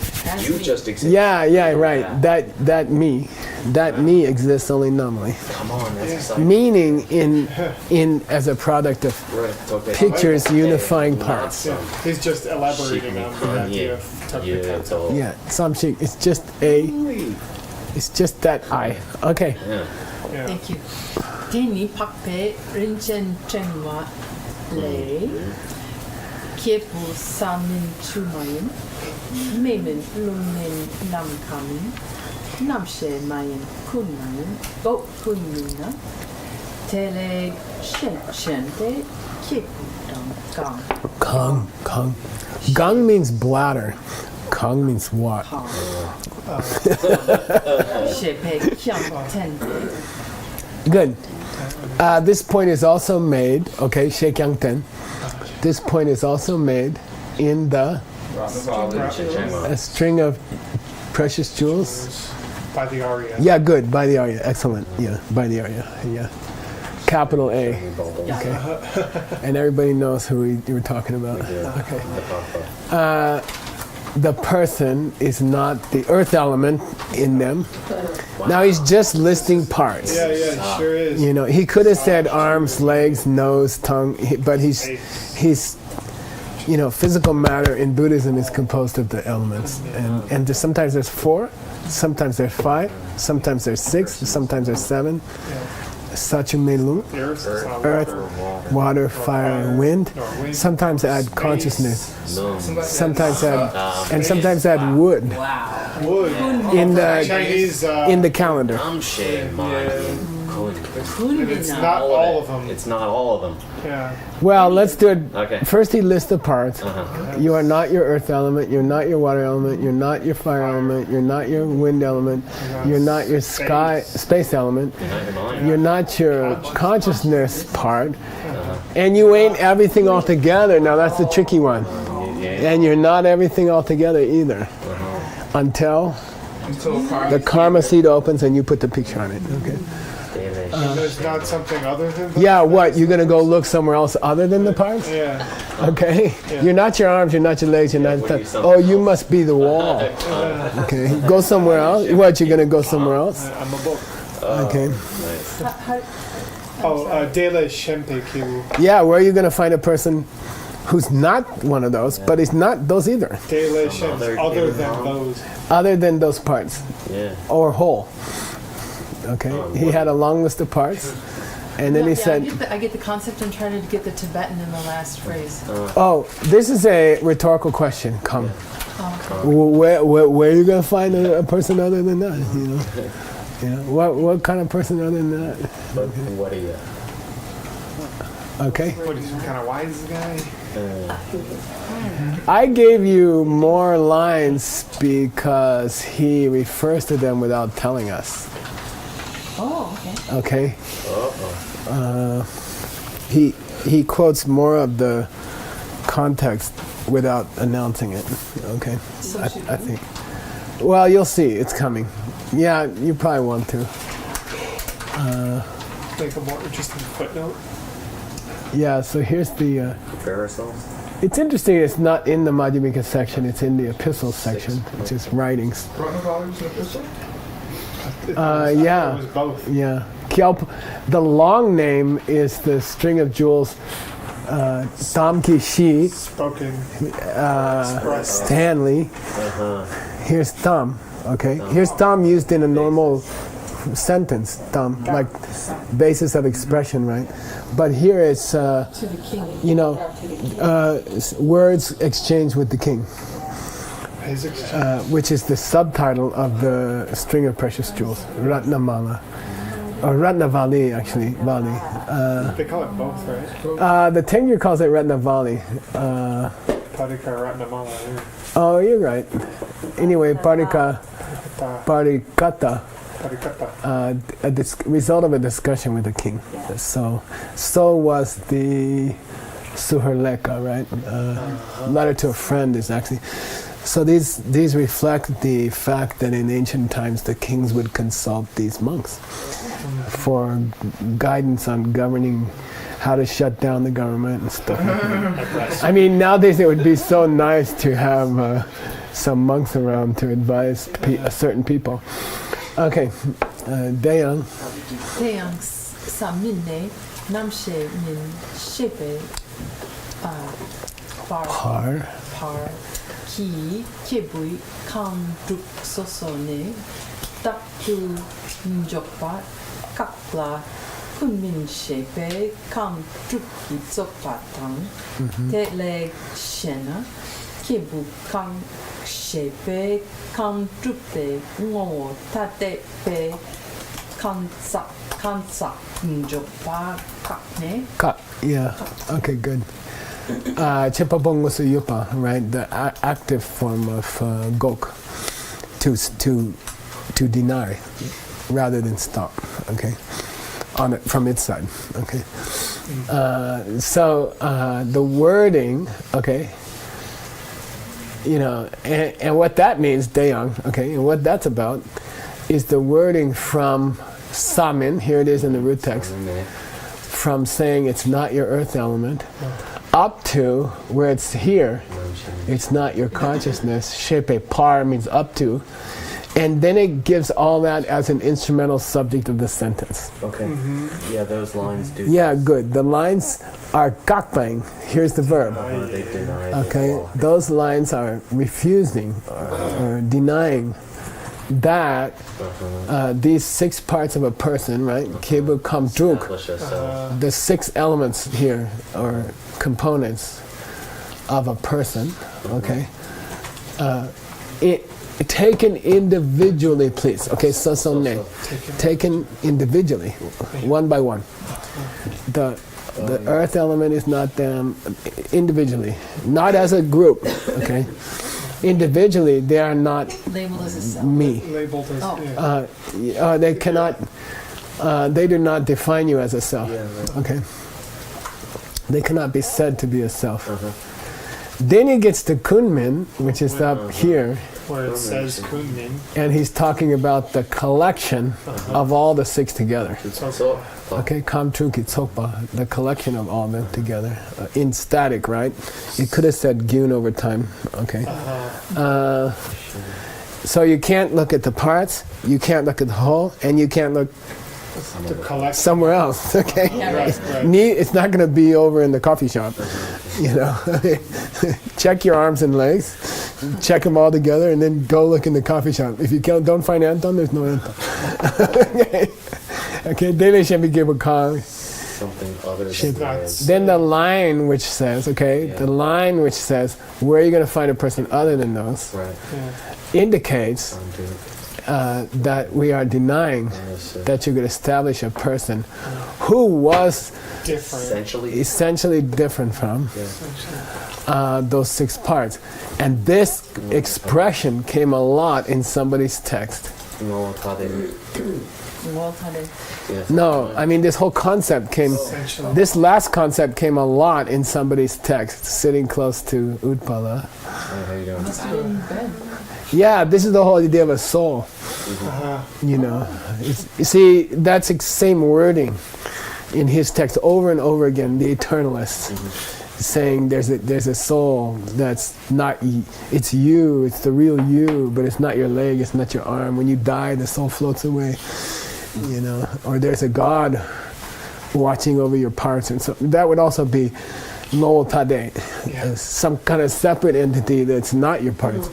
You me. just exist. Yeah, right. That me exists only nominally. Come on, that's exciting. Meaning in as a product of Right, okay. pictures unifying parts. Yeah, he's just elaborating on the idea of Yeah, it's all. Yeah, something. It's just that I. Okay. Yeah. Yeah. Thank you. Tini pakpe rinchen chenwa le kiepu samin chumayin memin lumin nam kamin namshe mayin kunmayin bo kunmina tele shen de kiepu dam gang Kang. Gang means bladder. Kang means what? shepe kyang ten Good. This point is also made, okay, Shekyang Ten. This point is also made in the a string of precious jewels. By the aria. Yeah, good, by the Arya. Excellent. Yeah, by the Arya. Yeah. Capital A. Okay. And everybody knows who you were talking about. Okay. the person is not the earth element in them. Now he's just listing parts. Yeah, it sure is. You know, he could have said arms, legs, nose, tongue, but he's you know, physical matter in Buddhism is composed of the elements, and sometimes there's 4, sometimes there's 5, sometimes there's 6, sometimes there's 7. Sachumelu, earth, water, fire, and wind. Sometimes add consciousness. Sometimes add wood. Wow. Wood. In the Chinese. in the calendar. It's not all of them. It's not all of them. Yeah. Well, let's do it. Okay. First, he lists the parts. You are not your earth element. You're not your water element. You're not your fire element. You're not your wind element. You're not your space element. You're not your consciousness part. And you ain't everything altogether. Now that's the tricky one. And you're not everything altogether either. Until the karma seed opens and you put the picture on it. Okay. There's not something other than that? Yeah, what? You're going to go look somewhere else other than the parts? Yeah. Okay. Yeah. You're not your arms, you're not your legs, you're not... Oh, you must be the wall. Okay. Go somewhere else? What, you're going to go somewhere else? I'm a book. Okay. Dele Shempekyu. Yeah, where are you going to find a person who's not one of those, but is not those either? Dele Shemp, other than those. Other than those parts. Yeah. Or whole. Okay. He had a long list of parts. And then he said... I get the concept and trying to get the Tibetan in the last phrase. Oh, this is a rhetorical question. Come. Where are you going to find a person other than that? You know, what kind of person other than that? What are you? Okay. What is some kind of wise guy? I gave you more lines because he refers to them without telling us. Oh, okay. Okay. He quotes more of the context without announcing it. Okay. So I think. Well, you'll see. It's coming. Yeah, you probably want to. Like a more interesting footnote. Yeah. So here's the. Prepare ourselves. It's interesting. It's not in the Madhyamika section. It's in the epistles section, which is writings. Yeah. It was both. Yeah. The long name is the string of jewels. Tam Kishi. Spoken. Stanley. Here's Tam. Okay. Here's Tam used in a normal sentence. Tam, like basis of expression, right? But here it's words exchanged with the king. Which is the subtitle of the string of precious jewels, Ratnamala. Or Ratnavali, actually, Vali. They call it both, right? The Tengyur calls it Ratnavali. Padika Ratnamala. Yeah. Oh, you're right. Anyway, Parikata. A result of a discussion with the king. So was the Suherleka, right? Letter to a friend is actually... So these reflect the fact that in ancient times the kings would consult these monks for guidance on governing, how to shut down the government and stuff like that. I mean, nowadays it would be so nice to have some monks around to advise certain people. Okay, Deyang. Deyang sa minne namshe min shepe par ki kebui kan duk sosone tak tu njokpa kakla kunmin shepe kan duk itsopa tang te le shena kebu kan shepe kan duk te ngo tate pe kan sa njokpa kakne Yeah. Okay. Good. Chepabongosu yupa, right? The active form of gok, to deny, rather than stop. Okay, on it from its side. Okay. So the wording, okay. And what that means, Deyang. Okay, and what that's about is the wording from Samin. Here it is in the root text. From saying it's not your earth element. Up to where it's here, It's not your consciousness. Shepe par means up to. And then it gives all that as an instrumental subject of the sentence. Okay. Yeah, those lines do. Yeah, good. The lines are kakbang. Here's the verb. They deny. Okay, those lines are refusing or denying that these 6 parts of a person, right? Kebu kamdruk, the 6 elements here or components of a person. Okay, taken individually, please. Okay, so taken individually, one by one. The earth element is not them individually, not as a group. Okay, individually they are not Labeled as a self. me. Labeled as, They cannot. They do not define you as a self. Okay, they cannot be said to be a self. Then he gets to Kunmin, which is up here. where it says Kunmin. And he's talking about the collection of all the 6 together. Okay, Kamtruki Tsokpa, the collection of all of them together. In static, right? It could have said Gyun over time. Okay. So you can't look at the parts, you can't look at the whole, and you can't look somewhere else. Okay. Yeah, right. It's not going to be over in the coffee shop. You know, check your arms and legs, check them all together, and then go look in the coffee shop. If you don't find Anton, there's no Anton. Okay, Dele Shembi gave a call. Something other than Then the line which says, the line which says, where are you going to find a person other than those, indicates that we are denying that you could establish a person who was essentially different from those 6 parts. And this expression came a lot in somebody's text. No, I mean this whole concept came, this last concept came a lot in somebody's text, sitting close to Utpala. Must have been in bed. Yeah, this is the whole idea of a soul. You know, you see, that's the same wording in his text over and over again. The eternalists saying there's a soul that's not. It's you. It's the real you, but it's not your leg. It's not your arm. When you die, the soul floats away. You know, or there's a God watching over your parts, and so that would also be Lowell Tade, some kind of separate entity that's not your parts.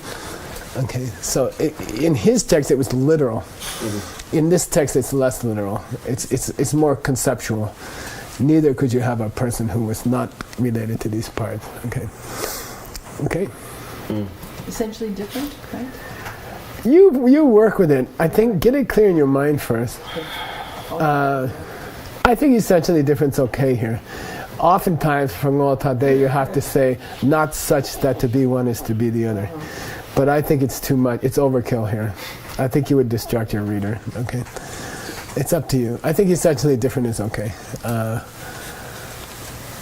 Okay, so in his text it was literal. In this text it's less literal. It's more conceptual. Neither could you have a person who was not related to these parts. Okay. Essentially different, right? You work with it. I think get it clear in your mind first. I think essentially different's okay here. Oftentimes from Ngotade you have to say not such that to be one is to be the other. But I think it's too much. It's overkill here. I think you would distract your reader. Okay, it's up to you. I think essentially different is okay.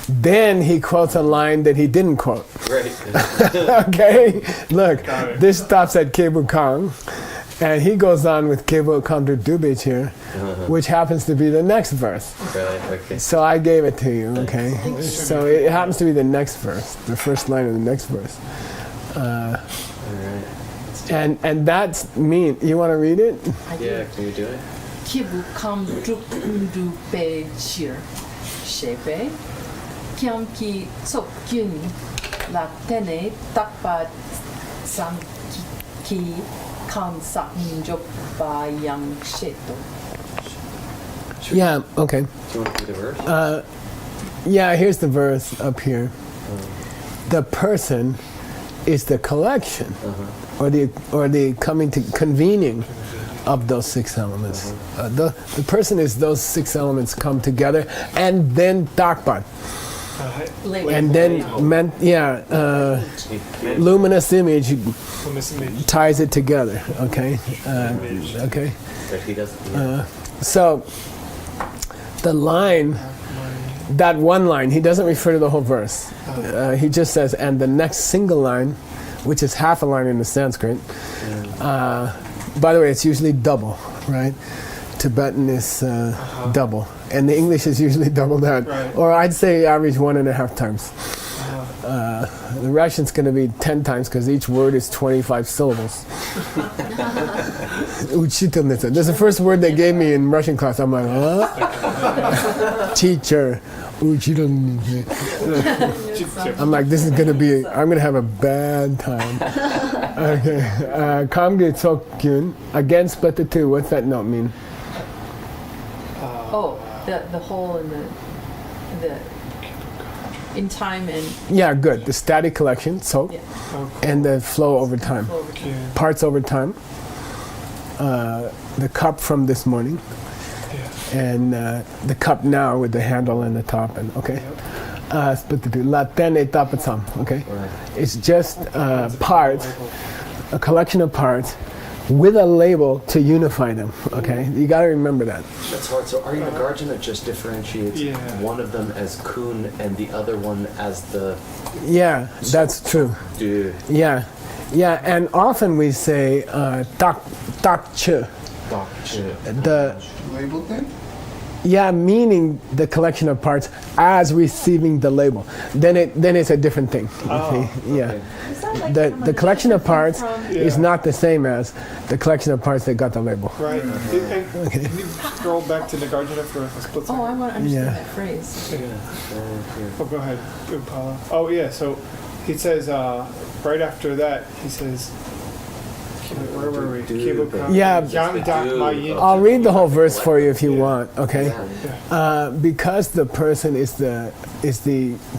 Then he quotes a line that he didn't quote. Right. Okay, look, this stops at Kebu Kang, and he goes on with Kebu Kang Dubich here, which happens to be the next verse. Right. Okay. So I gave it to you. Okay, so it happens to be the next verse, the first line of the next verse. And that's mean. You want to read it? Yeah, can you do it? Kibu kam druk undu pe chir shepe kyam ki sok kyun la tene takpa sam ki kam sak njok ba yang sheto. Yeah. Okay. Do you want to do the verse? Yeah. Here's the verse up here. The person is the collection, or the convening of those 6 elements. The person is those 6 elements come together, and then dakpan, and then luminous image ties it together. Okay. Okay. So the line. That one line, he doesn't refer to the whole verse. He just says, and the next single line, which is half a line in the Sanskrit. By the way, it's usually double, right? Tibetan is double. And the English is usually double that. Or I'd say average 1.5 times. the Russian's going to be 10 times because each word is 25 syllables. Учительница. That's the first word they gave me in Russian class. I'm like, huh? Teacher. Учительница. I'm like, this is going to be, I'm going to have a bad time. Okay. Kamge Tsokyun, again split the two. What's that note mean? The whole and the in time and Yeah, good. The static collection, so, yeah. and the flow over time. Over time. Parts over time. The cup from this morning. And the cup now with the handle and the top. And okay. Split the two. Latin etapatsam. Okay. Right. It's just parts, a collection of parts with a label to unify them. Okay. You got to remember that. That's hard. So Arya Nagarjuna just differentiates one of them as kun and the other one as the... Yeah, that's true. Duh. Yeah. Yeah, and often we say tak che. The Label thing? yeah, meaning the collection of parts as receiving the label. Then it's a different thing. Okay? Yeah. Is that like The collection of parts from- is not the same as the collection of parts that got the label. Right. Can you scroll back to Nagarjuna for a split second? Oh, I want to understand Yeah. that phrase. Oh, go ahead, Paula. Oh, yeah, so he says, right after that, he says, where were we? Yeah. I'll read the whole verse for you if you want, okay? Because the person is the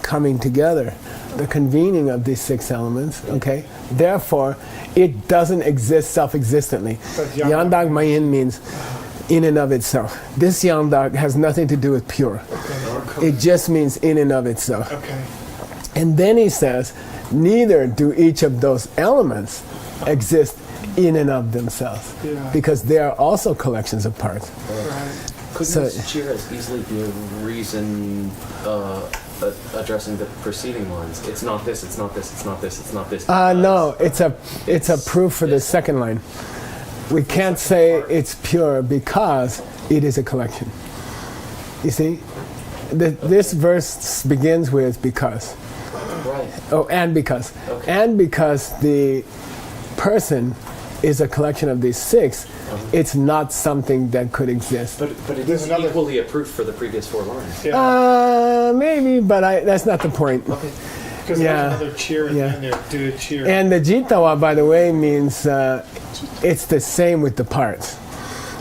coming together, the convening of these 6 elements, okay? Therefore, it doesn't exist self-existently. Yandag Mayin means in and of itself. This Yandag has nothing to do with pure. It just means in and of itself. Okay. And then he says, neither do each of those elements exist in and of themselves, because they are also collections of parts. Couldn't So- this cheer as easily be a reason addressing the preceding ones? It's not this, it's not this, it's not this, it's not this. No, it's a proof for the second line. We can't say it's pure because it is a collection. You see? This verse begins with because. Right. Oh, and because. Okay. And because the person is a collection of these 6, it's not something that could exist. But it There's is another- equally a proof for the previous 4 lines. Maybe, but that's not the point. Okay. Because Yeah. there's another cheer in there. Do a cheer. And the jitawa, by the way, means it's the same with the parts.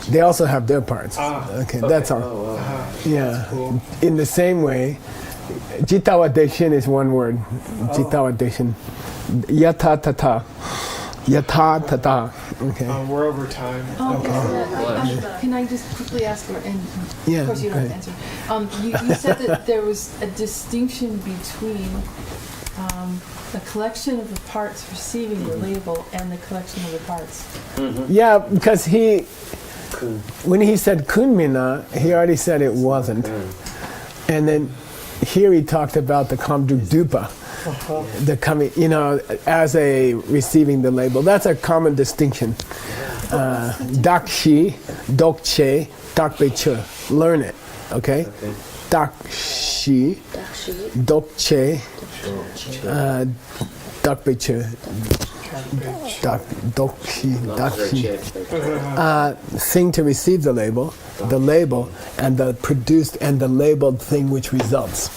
They also have their parts. Okay, that's all. Oh, wow. Yeah. In the same way, jitawa deshin is one word. Jitawa deshin. Yata tata. Yata tata. Okay. We're over time. Can I just quickly ask, and Yeah, of course you don't go have to answer. You said that there was a distinction between the collection of the parts receiving the label and the collection of the parts. Yeah, because when he said kunmina, he already said it wasn't. And then here he talked about the kamdruk dupa, the coming, as a receiving the label. That's a common distinction. Dakshi, dokche, dakbeche. Learn it, okay? Dakshi, dokche, dakbeche. Dakshi. Thing to receive the label, and the produced and the labeled thing which results.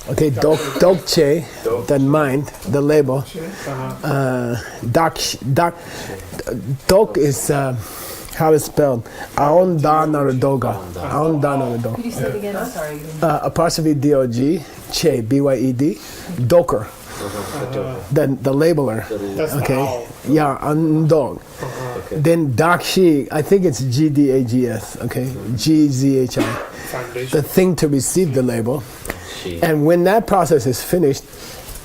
Okay, dokche, the mind, the label. Dok is how it's spelled. Aonda naradoga. Aonda naradoga. Could you say it again? I'm sorry. Apostrophe D-O-G, che, B-Y-E-D, doker. The labeler. That's the owl. Yeah, undog. Then dakshi, I think it's G-D-A-G-S, okay? G-Z-H-I. Foundation. The thing to receive the label. And when that process is finished,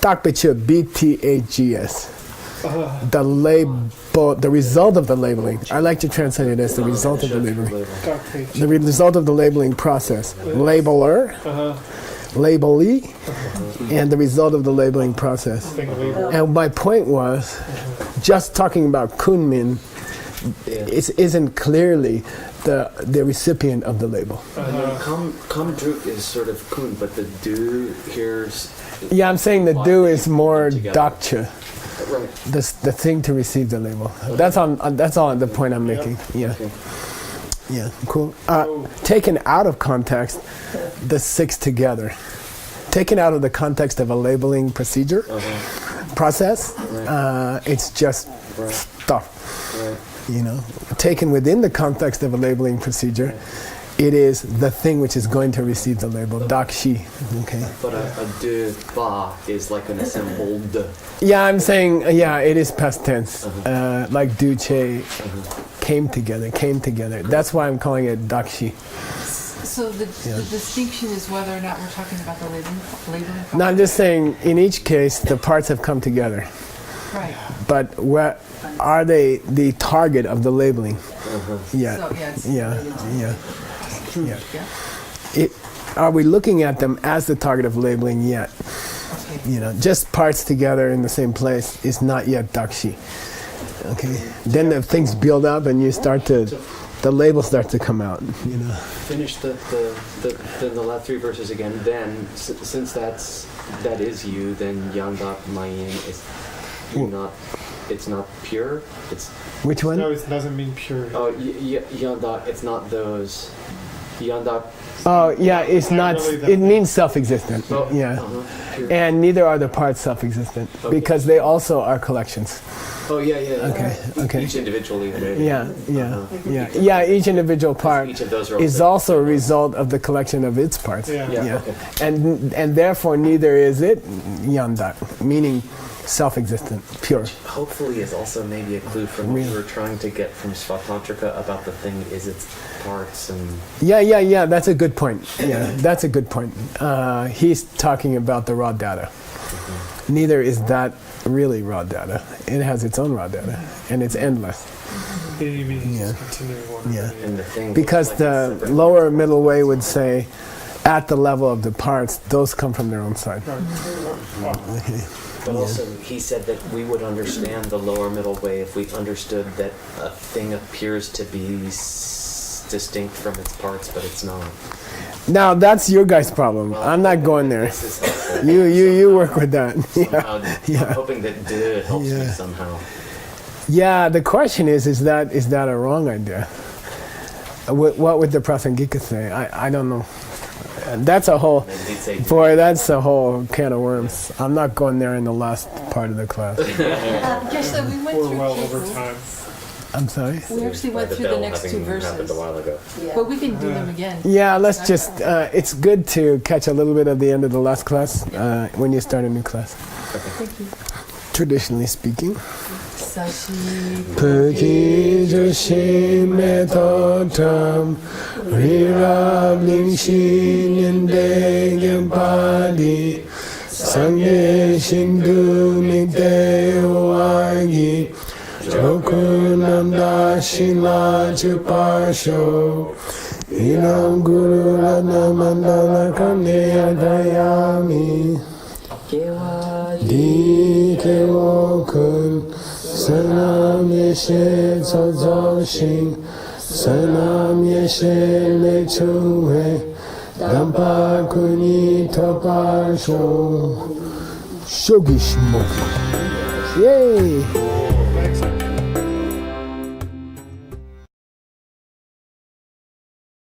dakbeche, B-T-A-G-S. The label, the result of the labeling. I like to translate it as the result of the labeling. The result of the labeling process. Labeler, labelee, and the result of the labeling process. And my point was, just talking about kunmin isn't clearly the recipient of the label. Kamdruk is sort of kun, but the do here Yeah, I'm saying the do is more dakcha, Right. the thing to receive the label. That's all the point I'm making. Yeah. Okay. Yeah, cool. Taken out of context, the 6 together. Taken out of the context of a labeling procedure, process, it's just Right. stuff. Right. You know, taken within the context of a labeling procedure, it is the thing which is going to receive the label, dakshi. Okay. But a de ba is like an assembled. Yeah, I'm saying, it is past tense. Like do che came together. That's why I'm calling it dakshi. So the distinction is whether or not we're talking about the labeling No, I'm just saying, in each case, the parts have come together. Right. But what are they the target of the labeling? Yeah. So, yeah, it's Yeah. related to- Yeah. Yeah. Yeah? Are we looking at them as the target of labeling yet? Okay. You know, just parts together in the same place is not yet dakshi. Okay. Then the things build up and the label starts to come out. You know. Finish the last 3 verses again. Then, since that is you, then yandak mayin is not. It's not pure. It's Which one? No, it doesn't mean pure. oh yandak. It's not those. Yandak. Oh, yeah, it's not. really that It means self-existent. Oh, Yeah. Pure. And neither are the parts self-existent Okay. because they also are collections. Oh yeah. Okay. Each individually. Maybe. Yeah. Each individual part Each of those are is also a result of the collection of its parts. Yeah. Yeah. Okay. And therefore neither is it yandak, meaning self-existent, pure. Hopefully is also maybe a clue from what we were trying to get from Svatantrika about the thing is its parts and Yeah. That's a good point. Yeah, that's a good point. He's talking about the raw data. Neither is that really raw data. It has its own raw data, and it's endless. You mean Yeah. just continuing one. Yeah. and the thing Because like the separate- lower middle way would say, at the level of the parts, those come from their own side. But also, he said that we would understand the lower middle way if we understood that a thing appears to be distinct from its parts, but it's not. Now that's your guys' problem. I'm not going there. This is helpful. You work with that. Yeah. Somehow, Yeah. I'm hoping that de helps me Yeah. somehow. Yeah. The question is that a wrong idea? What would the Prasangika say? I don't know. That's a whole. And he'd say, Boy, that's a whole can of worms. I'm not going there in the last part of the class. Actually, we went We're through well cases. over time. I'm sorry. We actually went through the next 2 verses. ago. But we can do them again. Yeah, let's just. It's good to catch a little bit of the end of the last class when you start a new class. Thank you. Traditionally speaking. Sashi. Puji Joshi Metotam Rirabling Shin Yende Gempadi Sangye Shindu Mite Oagi Jokunam Dashila Chupasho Inam Guru Radha Mandala Kamneya Dayami Di Kewokun Sanam Yeshe Tsozoshin Sanam Yeshe Lechuhe Dampa Kuni Topasho Shogishmo. Yay! Thanks.